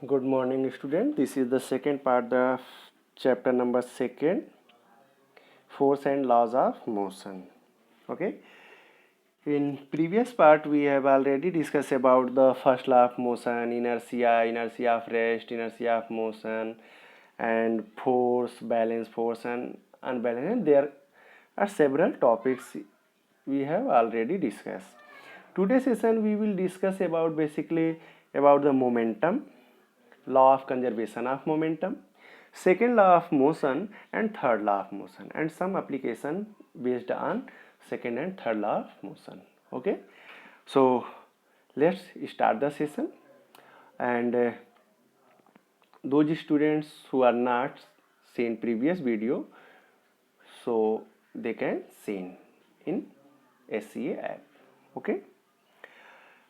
Good morning, student. This is the second part of chapter number second, force and laws of motion. Okay. In previous part, we have already discussed about the first law of motion, inertia of rest, inertia of motion, and force, and unbalance. And there are several topics we have already discussed. Today's session we will discuss about basically about the momentum, law of conservation of momentum, second law of motion, and third law of motion, and some application based on second and third law of motion. Okay, so let's start the session. And those students who are not seen previous video, so they can see in SCA app. Okay,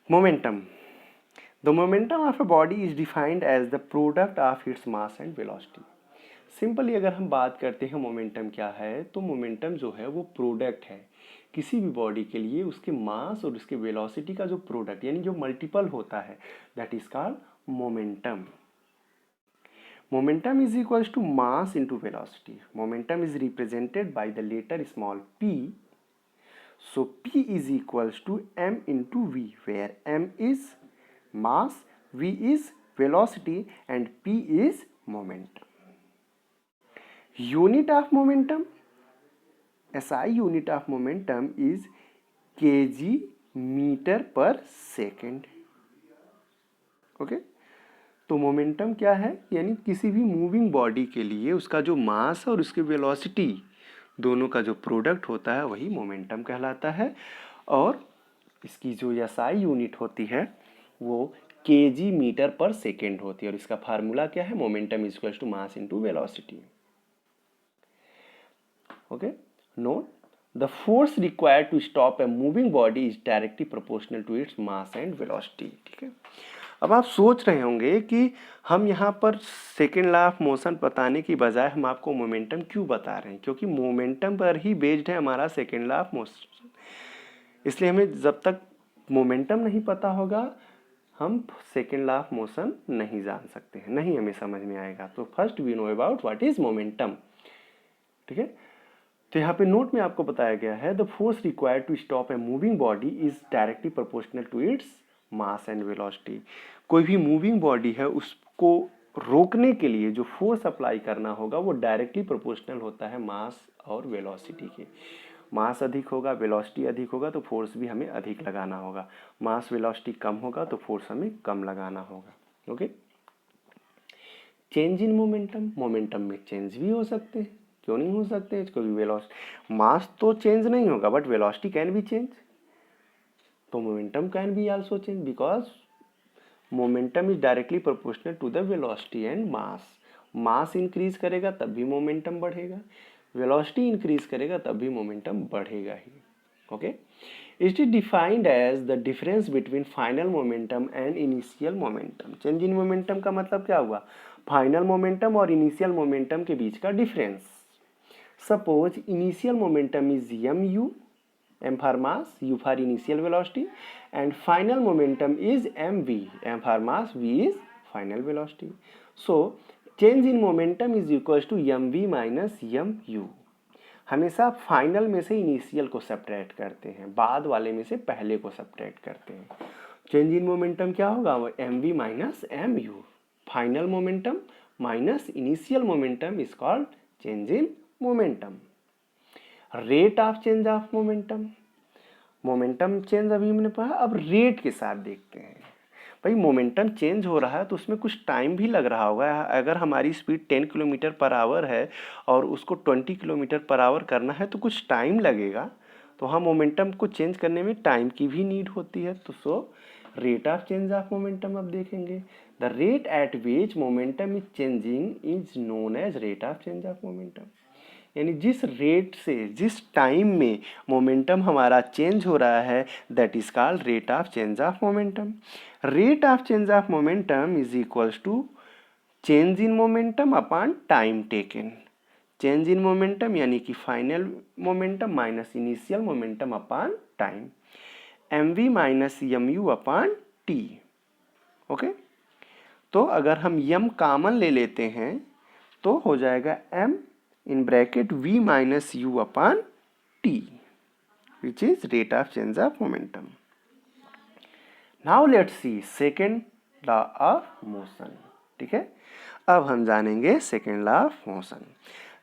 momentum. The momentum of a body is defined as the product of its mass and velocity. Simply अगर हम बात करते हैं momentum क्या है, तो momentum जो है वो प्रोडक्ट है किसी भी बॉडी के लिए उसके मास और उसके वेलोसिटी का जो प्रोडक्ट यानी जो मल्टीपल होता है, that is called momentum. Momentum is equals to mass into velocity. Momentum is represented by the letter small p. So p is equals to m into v, where m is mass, v is velocity, and p is momentum. Unit of momentum, SI unit of momentum is kg metre per second. Okay, तो momentum क्या है, यानी किसी भी moving body के लिए उसका जो मास और उसकी वेलोसिटी दोनों का जो प्रोडक्ट होता है वही मोमेंटम कहलाता है. और इसकी जो एसआई यूनिट होती है वो केजी मीटर पर सेकेंड होती है. और इसका फार्मूला क्या है, momentum is equals to mass into velocity. Okay, note the force required to stop a moving body is directly proportional to its mass and velocity. ठीक है, अब आप सोच रहे होंगे कि हम यहाँ पर सेकेंड लॉ ऑफ मोशन बताने की बजाय हम आपको मोमेंटम क्यों बता रहे हैं, क्योंकि मोमेंटम पर ही बेस्ड है हमारा सेकेंड लॉ ऑफ मोशन. इसलिए हमें जब तक मोमेंटम नहीं पता होगा हम सेकेंड लॉ ऑफ मोशन नहीं जान सकते हैं, नहीं हमें समझ में आएगा. तो first we know about what is momentum. ठीक है, तो यहाँ पे नोट में आपको बताया गया है the force required to stop a moving body is directly proportional to its mass and velocity. कोई भी मूविंग बॉडी है उसको रोकने के लिए जो फोर्स अप्लाई करना होगा वो डायरेक्टली प्रोपोर्शनल होता है मास और वेलोसिटी के. मास अधिक होगा, वेलोसिटी अधिक होगा तो फोर्स भी हमें अधिक लगाना होगा. मास वेलोसिटी कम होगा तो फोर्स हमें कम लगाना होगा. Okay, change in momentum, momentum में चेंज भी हो सकते हैं, क्यों नहीं हो सकते. कोई वेलोसिटी मास तो चेंज नहीं होगा but velocity can be change. तो momentum can be also change because momentum is directly proportional to the velocity and mass. Mass increase करेगा तब भी मोमेंटम बढ़ेगा, वेलोसिटी इंक्रीज करेगा तब भी मोमेंटम बढ़ेगा ही. Okay, it is defined as the difference between final momentum and initial momentum. Change in momentum का मतलब क्या हुआ, फाइनल मोमेंटम और इनिशियल मोमेंटम के बीच का difference. Suppose initial momentum is M U, m for mass, u for initial velocity, and final momentum is mv, m for mass, v is final velocity. So change in momentum is equals to mv minus mu. हमेशा final में से initial को subtract करते हैं, बाद वाले में से पहले को सब्ट्रैक्ट करते हैं. चेंज इन मोमेंटम क्या होगा, mv minus mu. Final momentum minus initial momentum is called change in momentum. Rate of change of momentum, momentum change अभी हमने पढ़ा, अब रेट के साथ देखते हैं. भाई मोमेंटम चेंज हो रहा है तो उसमें कुछ टाइम भी लग रहा होगा. अगर हमारी स्पीड 10 किलोमीटर पर आवर है और उसको 20 किलोमीटर पर आवर करना है तो कुछ टाइम लगेगा. तो हाँ, मोमेंटम को चेंज करने में टाइम की भी नीड होती है. तो so rate of change of momentum अब देखेंगे. The rate at which momentum is changing is known as rate of change of momentum. यानी जिस रेट से जिस टाइम में मोमेंटम हमारा चेंज हो रहा है that is called rate of change of momentum. Rate of change of momentum is equals to change in momentum upon time taken. Change in momentum यानी कि final momentum minus initial momentum upon time, M V minus M U upon T. Okay, तो अगर हम m common ले लेते हैं तो हो जाएगा m in bracket v minus u upon t which is rate of change of momentum. Now let's see second law of motion. ठीक है, अब हम जानेंगे second law of motion.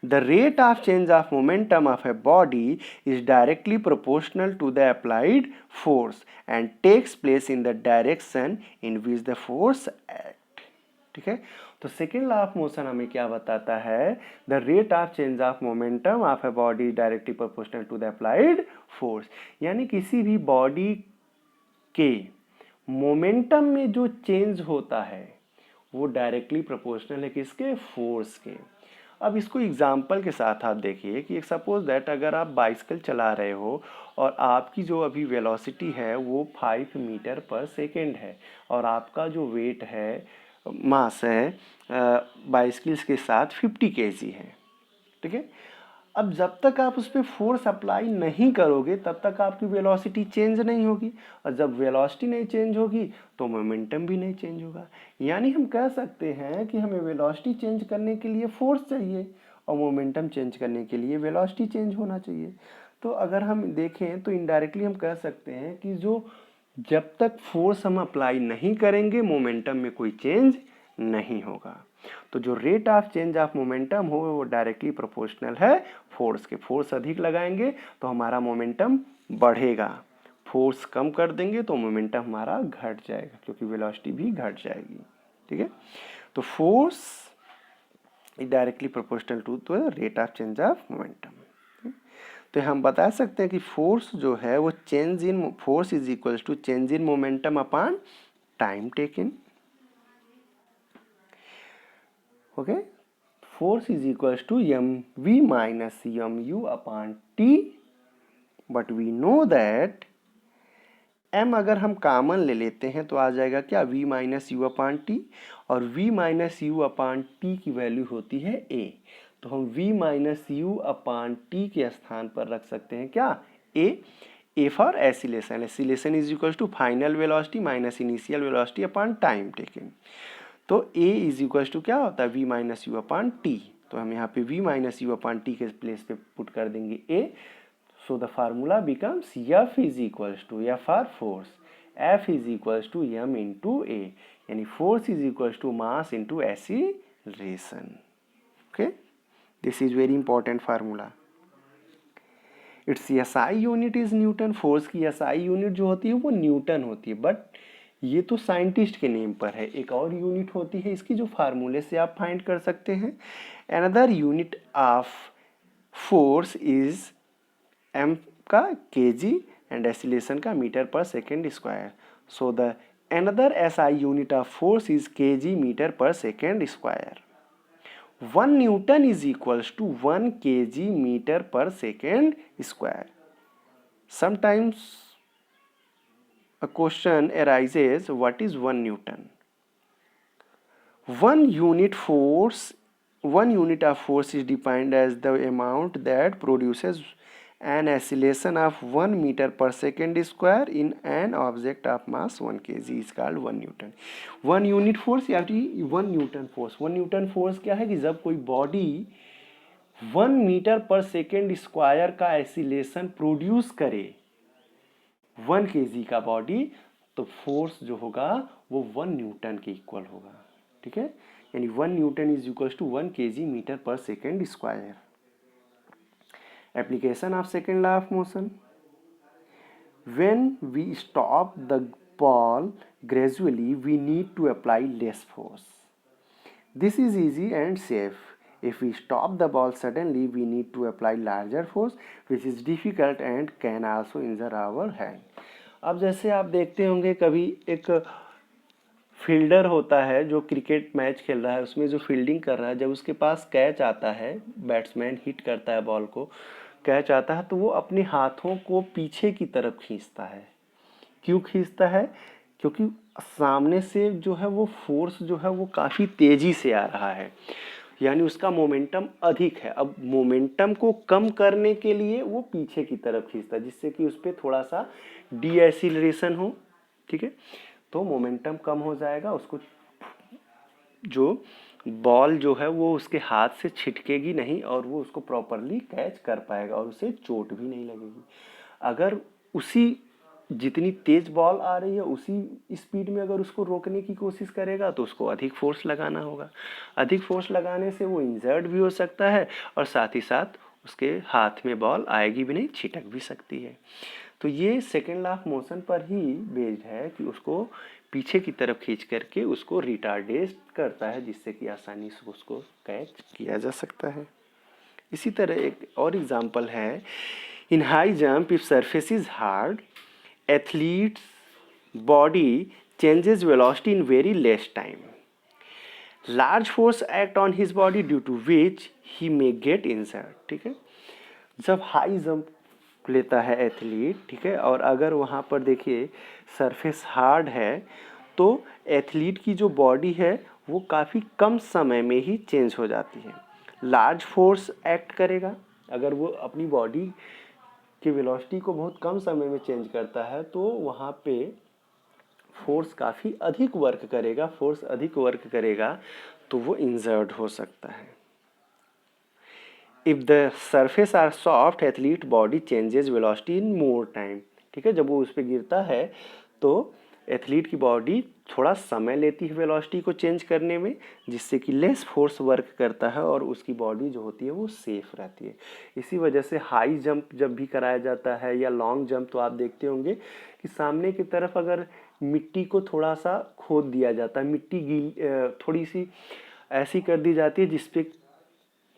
The rate of change of momentum of a body is directly proportional to the applied force and takes place in the direction in which the force acts. ठीक है, तो second law of motion हमें क्या बताता है? The rate of change of momentum of a body directly proportional to the applied force, यानी किसी भी बॉडी के मोमेंटम में जो चेंज होता है वो डायरेक्टली प्रोपोर्शनल है किसके? फोर्स के। अब इसको एग्जाम्पल के साथ आप देखिए कि एक सपोज दैट अगर आप बाइसिकल चला रहे हो और आपकी जो अभी वेलोसिटी है वो 5 मीटर पर सेकेंड है और आपका जो वेट है, मास है बाइसिकल्स के साथ 50 kg है। ठीक है, अब जब तक आप उस पर फोर्स अप्लाई नहीं करोगे तब तक आपकी वेलोसिटी चेंज नहीं होगी, और जब वेलोसिटी नहीं चेंज होगी तो मोमेंटम भी नहीं चेंज होगा। यानी हम कह सकते हैं कि हमें वेलोसिटी चेंज करने के लिए फोर्स चाहिए और मोमेंटम चेंज करने के लिए वेलोसिटी चेंज होना चाहिए। तो अगर हम देखें तो इनडायरेक्टली हम कह सकते हैं कि जो जब तक फोर्स हम अप्लाई नहीं करेंगे मोमेंटम में कोई चेंज नहीं होगा। तो जो rate of change of momentum हो वो डायरेक्टली प्रोपोर्शनल है फोर्स के। फोर्स अधिक लगाएंगे तो हमारा मोमेंटम बढ़ेगा, फोर्स कम कर देंगे तो मोमेंटम हमारा घट जाएगा क्योंकि वेलोसिटी भी घट जाएगी। ठीक है, तो force is directly proportional to the rate of change of momentum. तो हम बता सकते हैं कि फोर्स जो है वो change in force is equals to change in momentum upon time taken. Okay, force is equals to mv minus mu upon t, but we know that m अगर हम कॉमन ले लेते हैं तो आ जाएगा क्या? v minus U upon T, और v minus U upon T की वैल्यू होती है a, तो हम v minus U upon T के स्थान पर रख सकते हैं क्या? a for acceleration. Acceleration is equals to final velocity minus initial velocity upon time taken. तो a इज इक्वल्स टू क्या होता है? v minus U upon T, तो हम यहाँ पे v minus U upon T के प्लेस पे पुट कर देंगे a। So the formula becomes f is equals to f for force, f is equals to m into a, यानी force is equals to mass into acceleration. Okay, this is very important formula. Its SI unit is Newton. फोर्स की SI unit जो होती है वो Newton होती है, but ये तो साइंटिस्ट के नेम पर है। एक और यूनिट होती है इसकी जो फार्मूले से आप फाइंड कर सकते हैं। Another unit of force is m का kg एंड एक्सीलरेशन का metre per second square. So the another SI unit of force is kg metre per second square. 1 newton is equals to 1 kg metre per second square. Sometimes a question arises, what is 1 Newton? 1 unit of force is defined as the amount that produces an acceleration of 1 meter per second square in an object of mass 1 kg is called 1 Newton. 1 unit force या 1 Newton force। 1 Newton force क्या है कि जब कोई body 1 metre per second square का acceleration produce करे 1 kg का body, तो फोर्स जो होगा वो 1 न्यूटन के इक्वल होगा। ठीक है, यानी 1 newton is equals to 1 kg metre per second square. Application of second law of motion, when we stop the ball gradually we need to apply less force. This is easy and safe. If we stop the ball suddenly, we need to apply larger force, which is difficult and can also injure our hand. अब जैसे आप देखते होंगे कभी एक fielder होता है जो क्रिकेट मैच खेल रहा है, उसमें जो फील्डिंग कर रहा है, जब उसके पास कैच आता है, बैट्समैन हिट करता है बॉल को, कैच आता है तो वो अपने हाथों को पीछे की तरफ खींचता है। क्यों खींचता है? क्योंकि सामने से जो है वो फोर्स जो है वो काफ़ी तेज़ी से आ रहा है, यानी उसका मोमेंटम अधिक है। अब मोमेंटम को कम करने के लिए वो पीछे की तरफ खींचता है जिससे कि उस पर थोड़ा सा डी एक्सीलरेशन हो। ठीक है, तो मोमेंटम कम हो जाएगा, उसको जो बॉल जो है वो उसके हाथ से छिटकेगी नहीं और वो उसको प्रॉपरली कैच कर पाएगा और उसे चोट भी नहीं लगेगी। अगर उसी जितनी तेज बॉल आ रही है उसी स्पीड में अगर उसको रोकने की कोशिश करेगा तो उसको अधिक फोर्स लगाना होगा। अधिक फोर्स लगाने से वो इंजर्ड भी हो सकता है और साथ ही साथ उसके हाथ में बॉल आएगी भी नहीं, छिटक भी सकती है। तो ये सेकेंड लॉ ऑफ मोशन पर ही बेस्ड है कि उसको पीछे की तरफ खींच करके उसको रिटार्डेट करता है जिससे कि आसानी से उसको कैच किया जा सकता है। इसी तरह एक और एग्जांपल है, in high jump if surface is hard athlete's body changes velocity in very less time, large force act on his body due to which he may get injured. ठीक है, जब हाई जंप लेता है athlete, ठीक है, और अगर वहाँ पर देखिए सरफेस हार्ड है तो एथलीट की जो बॉडी है वो काफ़ी कम समय में ही चेंज हो जाती है। लार्ज फोर्स एक्ट करेगा, अगर वो अपनी बॉडी की वेलोसिटी को बहुत कम समय में चेंज करता है तो वहाँ पे फोर्स काफ़ी अधिक वर्क करेगा, फोर्स अधिक वर्क करेगा तो वो इंजर्ड हो सकता है। If the surface are soft athlete body changes velocity in more time. ठीक है, जब वो उस पर गिरता है तो एथलीट की बॉडी थोड़ा समय लेती है वेलोसिटी को चेंज करने में, जिससे कि लेस फोर्स वर्क करता है और उसकी बॉडी जो होती है वो सेफ रहती है। इसी वजह से हाई जंप जब भी कराया जाता है या लॉन्ग जंप तो आप देखते होंगे कि सामने की तरफ अगर मिट्टी को थोड़ा सा खोद दिया जाता है, मिट्टी गीली थोड़ी सी ऐसी कर दी जाती है जिसपे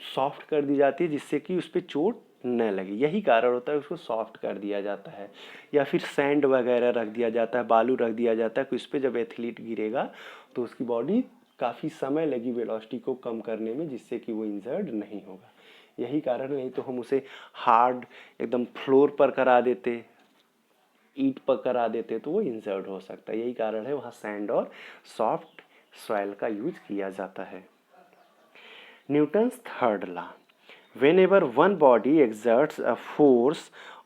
सॉफ्ट कर दी जाती है जिससे कि उस पर चोट न लगे। यही कारण होता है उसको सॉफ्ट कर दिया जाता है, या फिर सैंड वगैरह रख दिया जाता है, बालू रख दिया जाता है कि उस पर जब एथलीट गिरेगा तो उसकी बॉडी काफ़ी समय लगी वेलोसिटी को कम करने में जिससे कि वो इंजर्ड नहीं होगा। यही कारण है, नहीं तो हम उसे हार्ड एकदम फ्लोर पर करा देते, ईंट पर करा देते तो वो इंजर्ड हो सकता है। यही कारण है वहाँ सैंड और सॉफ्ट सॉइल का यूज किया जाता है। Newton's third law. Whenever one body exerts a force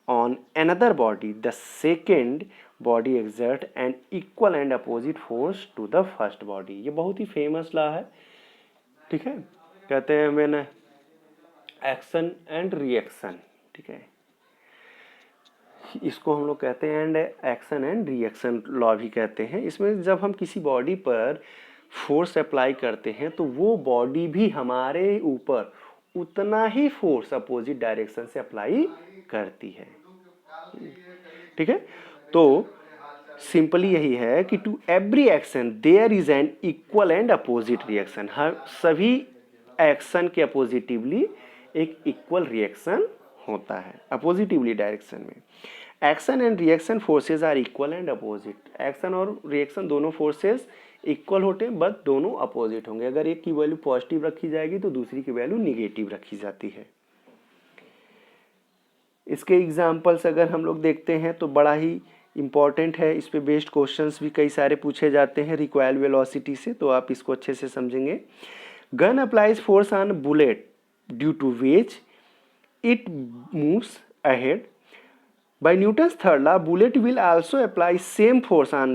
on another body, the second body exert an equal and opposite force to the first body. ये बहुत ही फेमस लॉ है। ठीक है, कहते हैं मैंने एक्शन एंड रिएक्शन। ठीक है, इसको हम लोग कहते हैं and action and reaction law भी कहते हैं। इसमें जब हम किसी बॉडी पर फोर्स अप्लाई करते हैं तो वो बॉडी भी हमारे ऊपर उतना ही फोर्स अपोजिट डायरेक्शन से अप्लाई करती है। ठीक है, तो सिंपली यही है कि to every action there is an equal and opposite reaction. हर सभी एक्शन के अपोजिटिवली एक इक्वल रिएक्शन होता है अपोजिटिवली डायरेक्शन में। Action and reaction forces are equal and opposite. Action और रिएक्शन दोनों फोर्सेज इक्वल होते हैं बट दोनों अपोजिट होंगे। अगर एक की वैल्यू पॉजिटिव रखी जाएगी तो दूसरी की वैल्यू निगेटिव रखी जाती है। इसके एग्जाम्पल्स अगर हम लोग देखते हैं तो बड़ा ही इम्पॉर्टेंट है, इस पे बेस्ड क्वेश्चंस भी कई सारे पूछे जाते हैं रिक्वायर्ड वेलोसिटी से, तो आप इसको अच्छे से समझेंगे। Gun applies force on bullet due to which it moves ahead. By Newton's third law, bullet will also apply same force on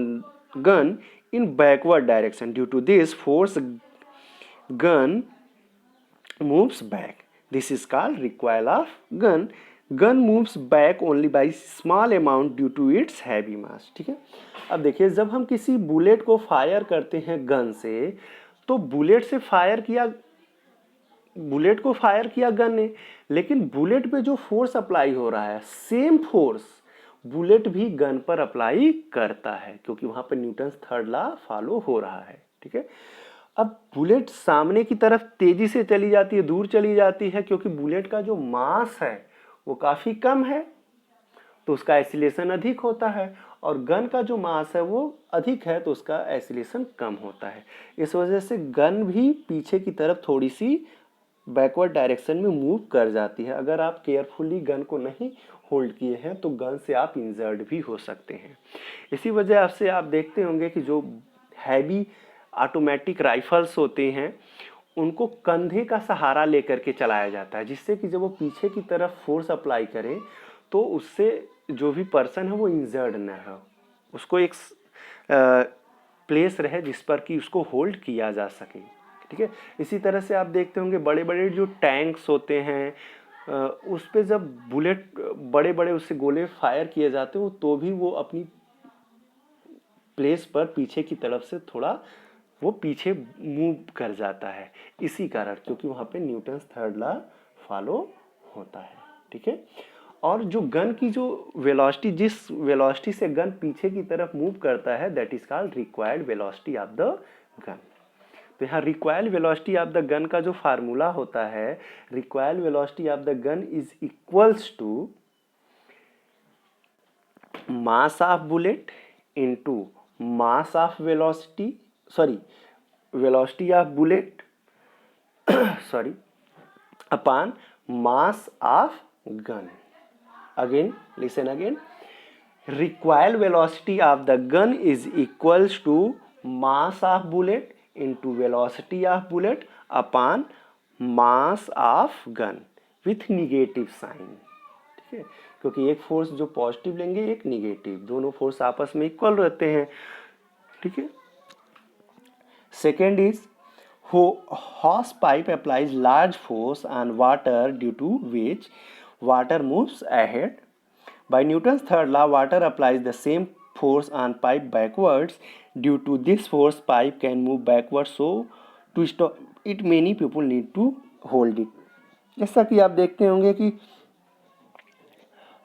gun in backward direction. Due to this force, gun moves back. This is called recoil of gun. Gun moves back only by small amount due to its heavy mass. ठीक है, अब देखिए जब हम किसी bullet को fire करते हैं गन से तो बुलेट को फायर किया गन ने, लेकिन बुलेट पे जो फोर्स अप्लाई हो रहा है सेम फोर्स बुलेट भी गन पर अप्लाई करता है क्योंकि वहां पर न्यूटन्स थर्ड लॉ फॉलो हो रहा है। ठीक है, अब बुलेट सामने की तरफ तेजी से चली जाती है, दूर चली जाती है क्योंकि बुलेट का जो मास है वो काफी कम है तो उसका एसिलेशन अधिक होता है, और गन का जो मास है वो अधिक है तो उसका एसिलेशन कम होता है। इस वजह से गन भी पीछे की तरफ थोड़ी सी बैकवर्ड डायरेक्शन में मूव कर जाती है। अगर आप केयरफुली गन को नहीं होल्ड किए हैं तो गन से आप इंजर्ड भी हो सकते हैं। इसी वजह से आप देखते होंगे कि जो हैवी ऑटोमेटिक राइफल्स होते हैं उनको कंधे का सहारा लेकर के चलाया जाता है जिससे कि जब वो पीछे की तरफ फोर्स अप्लाई करें तो उससे जो भी पर्सन है वो इंजर्ड न हो। उसको एक प्लेस रहे जिस पर कि उसको होल्ड किया जा सके, ठीक है। इसी तरह से आप देखते होंगे बड़े बड़े जो टैंक्स होते हैं उस पे जब बुलेट बड़े बड़े उससे गोले फायर किए जाते हैं तो भी वो अपनी प्लेस पर पीछे की तरफ से थोड़ा वो पीछे मूव कर जाता है, इसी कारण, क्योंकि वहाँ पे न्यूटन्स थर्ड लॉ फॉलो होता है, ठीक है। और जो गन की जो वेलोसिटी, जिस वेलोसिटी से गन पीछे की तरफ मूव करता है, that is called required velocity of the gun. तो यहाँ required velocity of the gun का जो फार्मूला होता है, required velocity of the gun is equals to mass of bullet into mass of velocity, sorry velocity of bullet sorry upon mass of gun. Again listen again, required velocity of the gun is equals to mass of bullet into velocity of bullet upon mass of gun with negative sign, ठीक है। क्योंकि एक force जो positive लेंगे एक negative, दोनों force आपस में इक्वल रहते हैं, ठीक है। Second is hose pipe applies large force on water due to which water moves ahead. By Newton's third law, water applies the same force on pipe backwards. Due to this force, pipe can move backwards. So, to stop it, many people need to hold it. जैसा कि आप देखते होंगे कि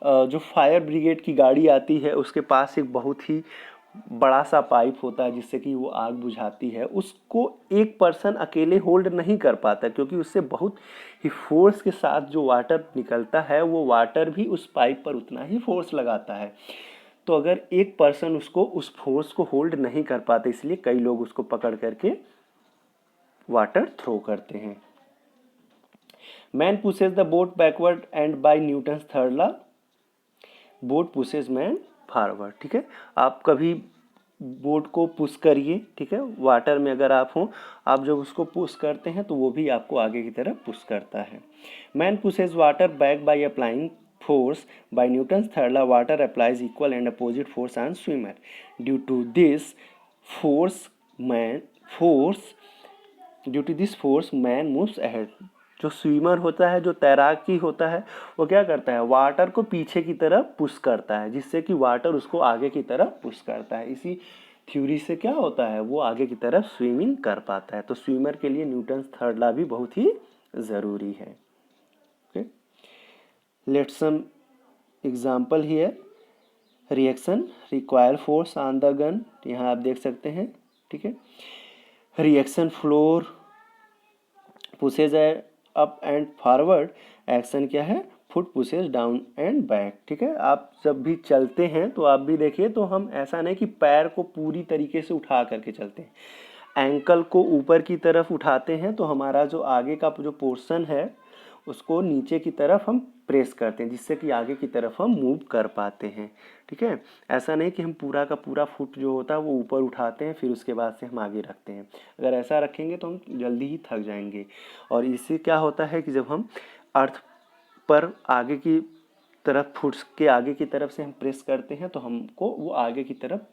जो fire brigade की गाड़ी आती है उसके पास एक बहुत ही बड़ा सा पाइप होता है जिससे कि वो आग बुझाती है, उसको एक पर्सन अकेले होल्ड नहीं कर पाता, क्योंकि उससे बहुत ही फोर्स के साथ जो वाटर निकलता है वो वाटर भी उस पाइप पर उतना ही फोर्स लगाता है। तो अगर एक पर्सन उसको उस फोर्स को होल्ड नहीं कर पाते, इसलिए कई लोग उसको पकड़ करके वाटर थ्रो करते हैं। Man pushes the boat backward and by Newton's third law boat pushes man forward, ठीक है। आप कभी बोट को पुश करिए, ठीक है, वाटर में अगर आप हो, आप जब उसको पुश करते हैं तो वो भी आपको आगे की तरफ पुश करता है। Man pushes water back by applying force. By Newton's third law, water applies equal and opposite force on swimmer. Due to this force, man moves ahead. जो स्विमर होता है, जो तैराकी होता है, वो क्या करता है, वाटर को पीछे की तरफ पुश करता है, जिससे कि वाटर उसको आगे की तरफ पुश करता है। इसी थ्योरी से क्या होता है, वो आगे की तरफ स्विमिंग कर पाता है। तो स्विमर के लिए न्यूटन्स थर्ड लॉ भी बहुत ही ज़रूरी है। Okay, let's some example here. Reaction require force on the gun, यहाँ आप देख सकते हैं, ठीक है। Reaction floor pushes up and forward, action क्या है, foot pushes down and back, ठीक है। आप जब भी चलते हैं तो आप भी देखिए, तो हम ऐसा नहीं कि पैर को पूरी तरीके से उठा करके चलते हैं, एंकल को ऊपर की तरफ उठाते हैं तो हमारा जो आगे का जो पोर्शन है उसको नीचे की तरफ हम प्रेस करते हैं, जिससे कि आगे की तरफ हम मूव कर पाते हैं, ठीक है। ऐसा नहीं कि हम पूरा का पूरा फुट जो होता है वो ऊपर उठाते हैं फिर उसके बाद से हम आगे रखते हैं। अगर ऐसा रखेंगे तो हम जल्दी ही थक जाएंगे। और इससे क्या होता है कि जब हम अर्थ पर आगे की तरफ, फुट के आगे की तरफ से हम प्रेस करते हैं तो हमको वो आगे की तरफ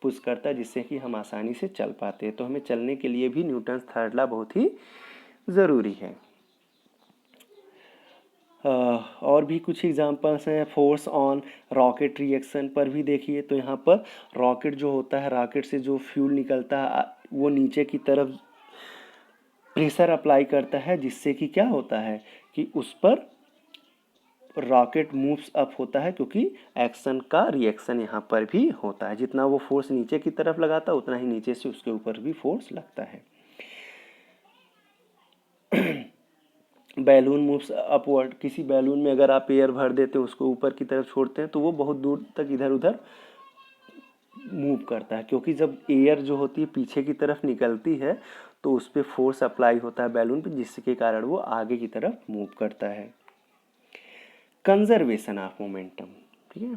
पुश करता है, जिससे कि हम आसानी से चल पाते हैं। तो हमें चलने के लिए भी न्यूटन्स थर्ड लॉ बहुत ही ज़रूरी है। और भी कुछ एग्जांपल्स हैं। फोर्स ऑन रॉकेट रिएक्शन पर भी देखिए, तो यहाँ पर रॉकेट जो होता है, रॉकेट से जो फ्यूल निकलता है वो नीचे की तरफ प्रेशर अप्लाई करता है, जिससे कि क्या होता है कि उस पर रॉकेट मूव्स अप होता है, क्योंकि एक्शन का रिएक्शन यहाँ पर भी होता है। जितना वो फोर्स नीचे की तरफ लगाता है उतना ही नीचे से उसके ऊपर भी फोर्स लगता है। बैलून मूव्स अपवर्ड, किसी बैलून में अगर आप एयर भर देते हैं उसको ऊपर की तरफ छोड़ते हैं तो वो बहुत दूर तक इधर उधर मूव करता है, क्योंकि जब एयर जो होती है पीछे की तरफ निकलती है तो उस पर फोर्स अप्लाई होता है बैलून पे, जिसके कारण वो आगे की तरफ मूव करता है। कंजर्वेशन ऑफ मोमेंटम, ठीक है,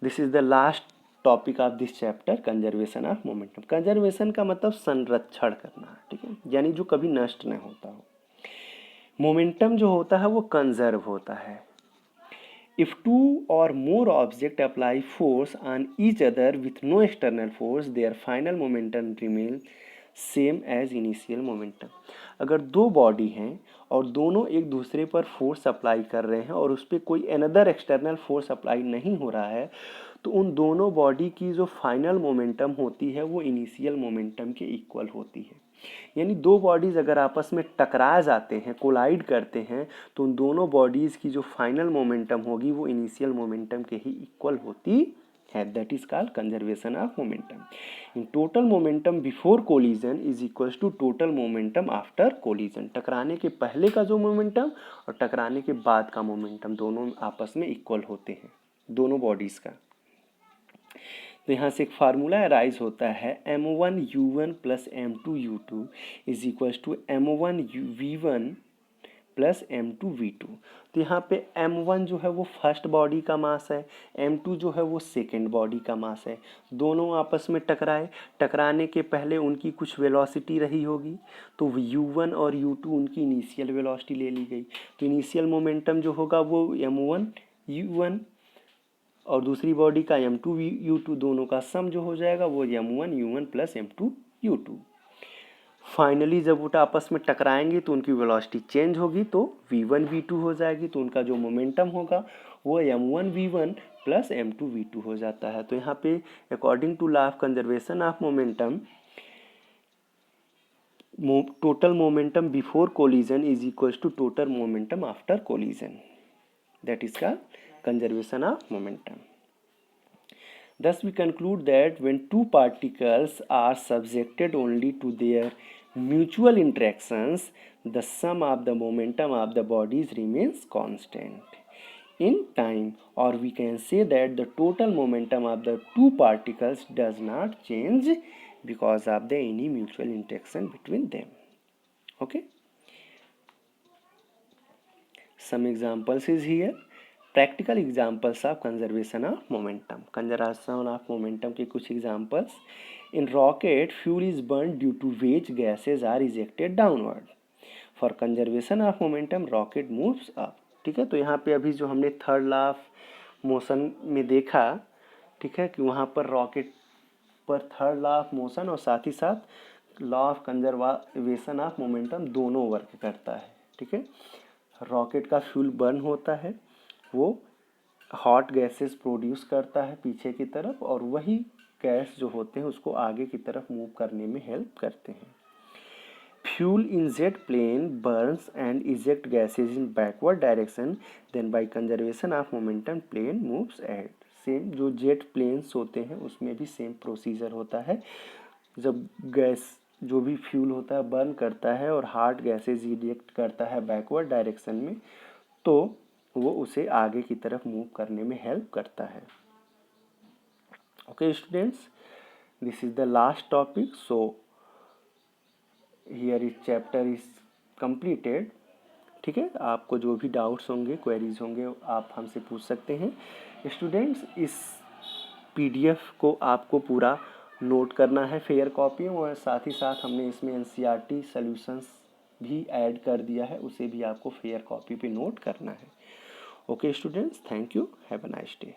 this is the last topic of this chapter, conservation of momentum. Conservation का मतलब संरक्षण करना, ठीक है, यानी जो कभी नष्ट नहीं होता हो। मोमेंटम जो होता है वो कंजर्व होता है। If two or more objects apply force on each other with no external force, their final momentum remains same as initial momentum. अगर दो बॉडी हैं और दोनों एक दूसरे पर फोर्स अप्लाई कर रहे हैं और उस पर कोई अनदर एक्सटर्नल फोर्स अप्लाई नहीं हो रहा है, तो उन दोनों बॉडी की जो फाइनल मोमेंटम होती है वो इनिशियल मोमेंटम के इक्वल होती है। यानी दो बॉडीज़ अगर आपस में टकरा जाते हैं, कोलाइड करते हैं, तो उन दोनों बॉडीज़ की जो फाइनल मोमेंटम होगी वो इनिशियल मोमेंटम के ही इक्वल होती है। That is called conservation of momentum. In total momentum before collision is equals to total momentum after collision. टकराने के पहले का जो मोमेंटम और टकराने के बाद का मोमेंटम दोनों आपस में इक्वल होते हैं, दोनों बॉडीज़ का। तो यहाँ से एक फार्मूला अराइज होता है m1u1 plus m2u2 is equals to m1v1 plus m2v2। तो यहाँ पे m1 जो है वो फर्स्ट बॉडी का मास है, m2 जो है वो सेकेंड बॉडी का मास है। दोनों आपस में टकराए, टकराने के पहले उनकी कुछ वेलोसिटी रही होगी, तो u1 और u2 उनकी इनिशियल वेलोसिटी ले ली गई। तो इनिशियल मोमेंटम जो होगा वो m1u1 और दूसरी बॉडी का m2u2 दोनों का सम जो हो जाएगा वो m1u1 प्लस m2u2। फाइनली जब वो आपस में टकराएंगे तो उनकी वेलोसिटी चेंज होगी, तो v1 v2 हो जाएगी, तो उनका जो मोमेंटम होगा वो m1 v1 plus m2 v2 हो जाता है। तो यहाँ पे according to law of conservation of momentum, total momentum before collision is equals to total momentum after collision. That is का conservation of momentum. Thus we conclude that when two particles are subjected only to their mutual interactions, the sum of the momentum of the bodies remains constant in time, or we can say that the total momentum of the two particles does not change because of the any mutual interaction between them. Okay, some examples is here. Practical examples of conservation of momentum. Conservation of momentum के कुछ examples. In rocket fuel is burn due to which gases are ejected downward. For conservation of momentum rocket moves up. ठीक है, तो यहाँ पे अभी जो हमने थर्ड लॉ ऑफ मोशन में देखा, ठीक है, कि वहाँ पर रॉकेट पर थर्ड लॉ ऑफ मोशन और साथ ही साथ law of conservation of momentum दोनों वर्क करता है। ठीक है, रॉकेट का फ्यूल बर्न होता है, वो हॉट गैसेस प्रोड्यूस करता है पीछे की तरफ, और वही गैस जो होते हैं उसको आगे की तरफ मूव करने में हेल्प करते हैं। Fuel in jet plane burns and eject gases in backward direction, then by conservation of momentum plane moves ahead. Same जो जेट प्लेन्स होते हैं उसमें भी सेम प्रोसीजर होता है। जब गैस जो भी फ्यूल होता है बर्न करता है और हॉट गैसेज इजेक्ट करता है बैकवर्ड डायरेक्शन में, तो वो उसे आगे की तरफ मूव करने में हेल्प करता है। Okay students, this is the last topic, so here is chapter is completed. ठीक है, आपको जो भी डाउट्स होंगे, क्वेरीज होंगे, आप हमसे पूछ सकते हैं। स्टूडेंट्स, इस पीडीएफ को आपको पूरा नोट करना है फेयर कॉपी में, और साथ ही साथ हमने इसमें एनसीईआरटी सॉल्यूशंस भी ऐड कर दिया है, उसे भी आपको फेयर कॉपी पे नोट करना है। Okay students, thank you, have a nice day.